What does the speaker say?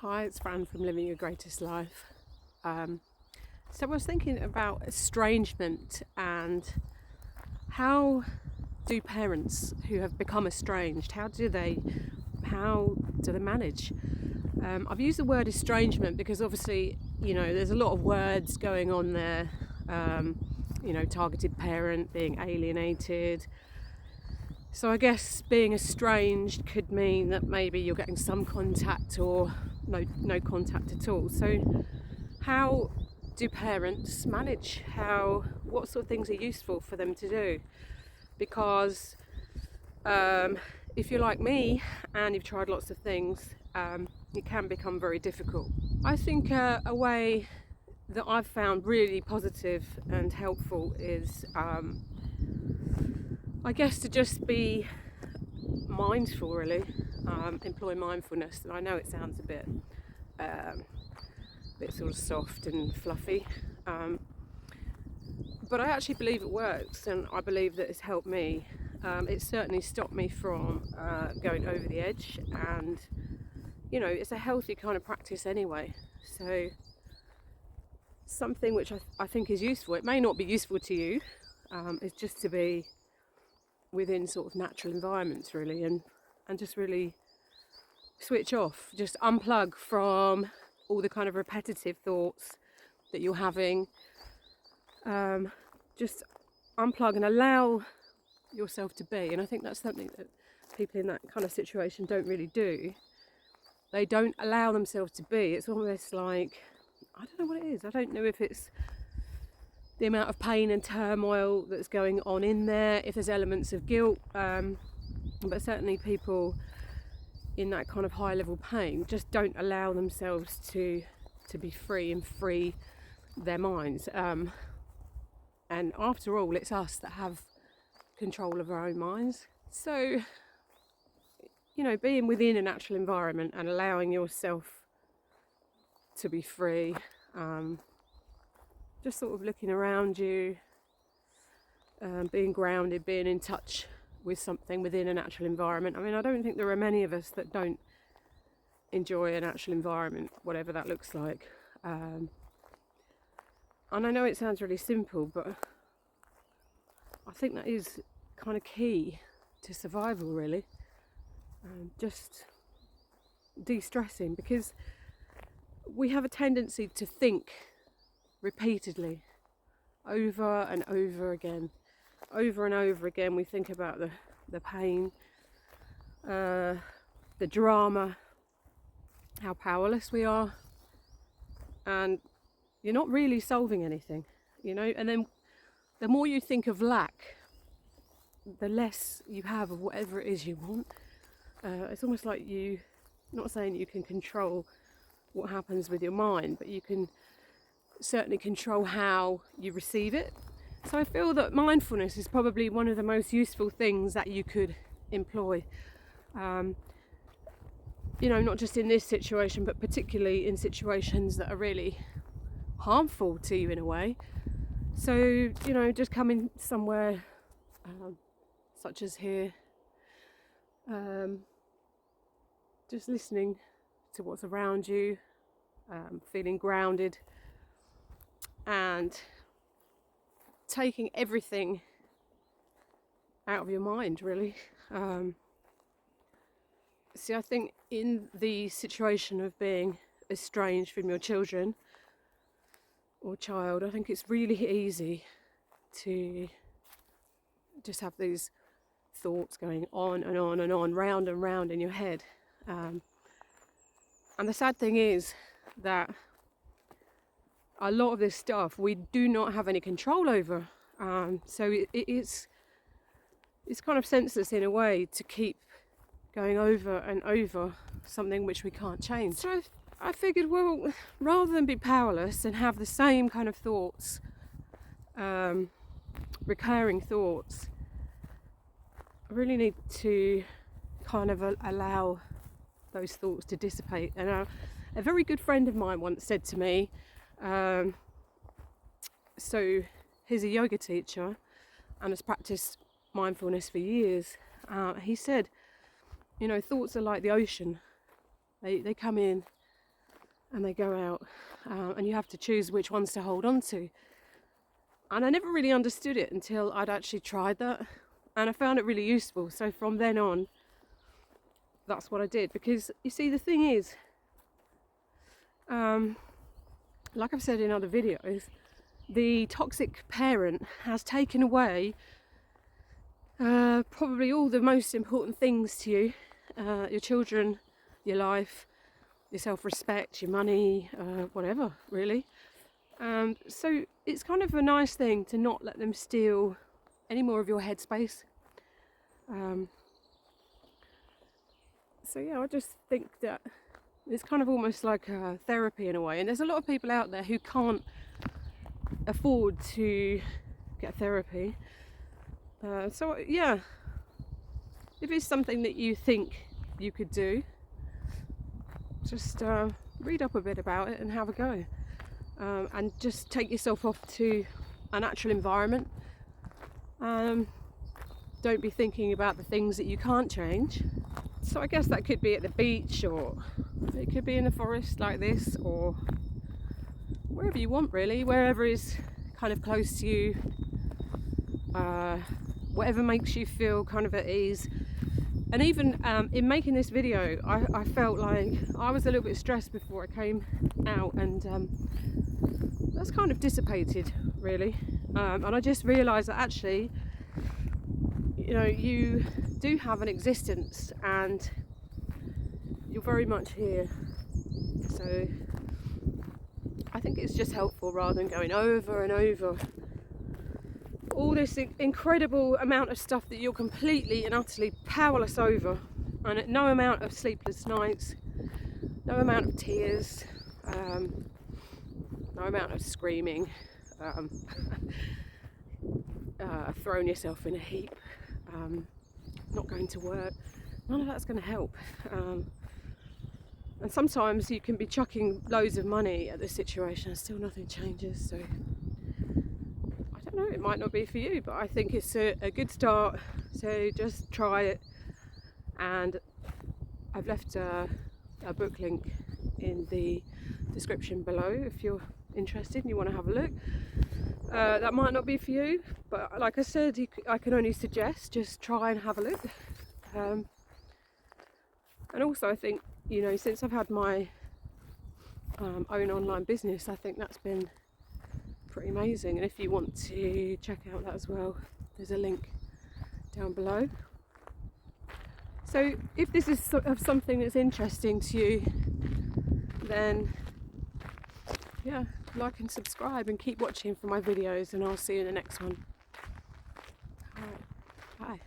Hi, it's Fran from Living Your Greatest Life. So I was thinking about estrangement and how do parents who have become estranged, how do they manage? I've used the word estrangement because obviously, there's a lot of words going on there. Targeted parent, being alienated. So I guess being estranged could mean that maybe you're getting some contact or no contact at all. So how do parents manage? What sort of things are useful for them to do? Because if you're like me and you've tried lots of things, it can become very difficult. I think a way that I've found really positive and helpful is I guess to just be mindful, really. Employ mindfulness. And I know it sounds a bit sort of soft and fluffy, but I actually believe it works, and I believe that it's helped me. It's certainly stopped me from going over the edge, and it's a healthy kind of practice anyway. So something which I think is useful. It may not be useful to you. It's just to be within sort of natural environments, really, and just really switch off, just unplug from all the kind of repetitive thoughts that you're having. Just unplug and allow yourself to be. And I think that's something that people in that kind of situation don't really do. They don't allow themselves to be. It's almost like, I don't know what it is. I don't know if it's the amount of pain and turmoil that's going on in there, if there's elements of guilt, but certainly people in that kind of high level pain just don't allow themselves to be free and free their minds. And after all, it's us that have control of our own minds. So, being within a natural environment and allowing yourself to be free, just sort of looking around you, being grounded, being in touch with something within a natural environment. I mean, I don't think there are many of us that don't enjoy a natural environment, whatever that looks like. And I know it sounds really simple, but I think that is kind of key to survival, really. Just de-stressing, because we have a tendency to think repeatedly, over and over again. Over and over again, we think about the pain, the drama, how powerless we are, and you're not really solving anything, and then the more you think of lack, the less you have of whatever it is you want. It's almost like not saying you can control what happens with your mind, but you can certainly control how you receive it. So I feel that mindfulness is probably one of the most useful things that you could employ. Not just in this situation, but particularly in situations that are really harmful to you in a way. So, just coming somewhere such as here, just listening to what's around you, feeling grounded, and taking everything out of your mind, really. See, I think in the situation of being estranged from your children or child, I think it's really easy to just have these thoughts going on and on and on, round and round in your head. And the sad thing is that a lot of this stuff we do not have any control over. So it's kind of senseless in a way to keep going over and over something which we can't change. So I figured, well, rather than be powerless and have the same kind of thoughts, recurring thoughts, I really need to kind of allow those thoughts to dissipate. And a very good friend of mine once said to me, so he's a yoga teacher and has practiced mindfulness for years. He said, thoughts are like the ocean. They come in and they go out, and you have to choose which ones to hold on to. And I never really understood it until I'd actually tried that, and I found it really useful. So from then on, that's what I did. Because you see, the thing is, like I've said in other videos, the toxic parent has taken away probably all the most important things to you, your children, your life, your self-respect, your money, whatever, really. So it's kind of a nice thing to not let them steal any more of your headspace. So yeah, I just think that it's kind of almost like therapy in a way. And there's a lot of people out there who can't afford to get therapy. So yeah, if it's something that you think you could do, just read up a bit about it and have a go. And just take yourself off to a natural environment. Don't be thinking about the things that you can't change. So I guess that could be at the beach, or it could be in a forest like this, or wherever you want really, wherever is kind of close to you, whatever makes you feel kind of at ease. And even in making this video, I felt like I was a little bit stressed before I came out, and that's kind of dissipated really. And I just realised that actually, you know, you do have an existence and you're very much here. So I think it's just helpful, rather than going over and over all this incredible amount of stuff that you're completely and utterly powerless over, and no amount of sleepless nights, no amount of tears, no amount of screaming, throwing yourself in a heap, not going to work, none of that's going to help. And sometimes you can be chucking loads of money at this situation and still nothing changes. So I don't know, it might not be for you, but I think it's a good start. So just try it. And I've left a book link in the description below if you're interested and you want to have a look. That might not be for you, but like I said, I can only suggest just try and have a look. And also I think, you know, since I've had my own online business, I think that's been pretty amazing. And if you want to check out that as well, there's a link down below. So if this is sort of something that's interesting to you, then yeah, like and subscribe and keep watching for my videos, and I'll see you in the next one. Alright, bye.